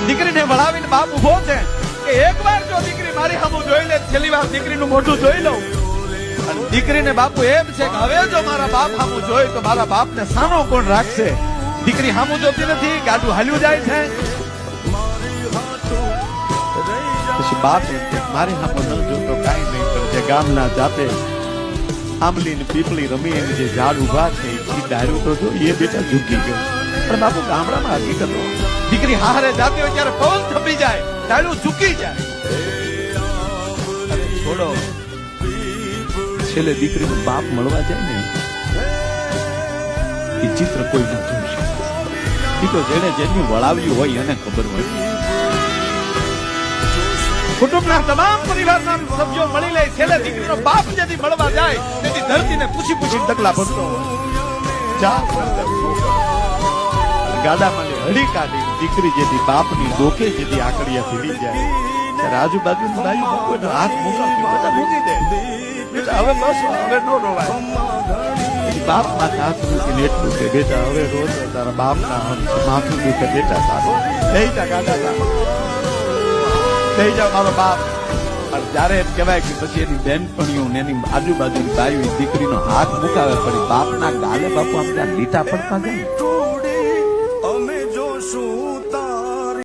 દીકરીને વળાવીને બાપ ઉભો છે કે એકવાર જો દીકરી મારી સામું જોઈ લે, છેલ્લી વાર દીકરીનું મોઢું જોઈ લઉં. અને દીકરીને બાપુ એમ છે કે હવે જો મારા બાપ સામું જોઈ તો મારા બાપને સાનો કોણ રાખશે. દીકરી સામું જોતી નથી, ગાડું હાલ્યું જાય છે. પછી બાપ એમ કે મારી સામું ન જોતો કાંઈ નહીં, પણ જે ગામના જાતે આંબલી ને પીપળી રમી એની જે ઝાડ ઉભા છે એ ડાયરું તો જો એ બેટા ઝૂકી ગયો. પણ બાપુ ગામડામાં હકીકત દીકરી હારે જાતી હોય ત્યારે પવન થપી જાય, ડાયરું ઝૂકી જાય. છોડો, છેલ્લે દીકરીનું બાપ મળવા જાય ને એ ચિત્ર કોઈ ન જોઈ શકે. એ તો જેને જેની વળાવ્યું હોય એને ખબર હોય. કુટુંબના તમામ પરિવારના સભ્યો મળી લે, છેલ્લે દીકરીનો બાપ જેથી મળવા જાય તેથી ધરતીને પૂછી ડગલા ભરતો ગાડામાં હળી કાઢી દીકરી જેથી બાપની ડોકે જેથી આકડિયા ભીડી જાય ત્યારે આજુબાજુની બાજુ કોઈનો હાથ મૂકી બધા મૂકી દે. બેટા હવે બસ, હવે નો રોવાય. બાપ માથે હાથ મૂકીને એટલું કે બેટા હવે રોજ તારા બાપના માથું દુખે, બેટા તારું લઈ જા ગાડા લઈ જાઓ મારો બાપ. જયારે એમ કહેવાય કે પછી એની બેનપણીઓ ને એની આજુબાજુની બાયું દીકરીનો હાથ મુકાવે, પણ બાપના ગાલે બાપુ આમ ત્યાં લીટા પડતા જાય.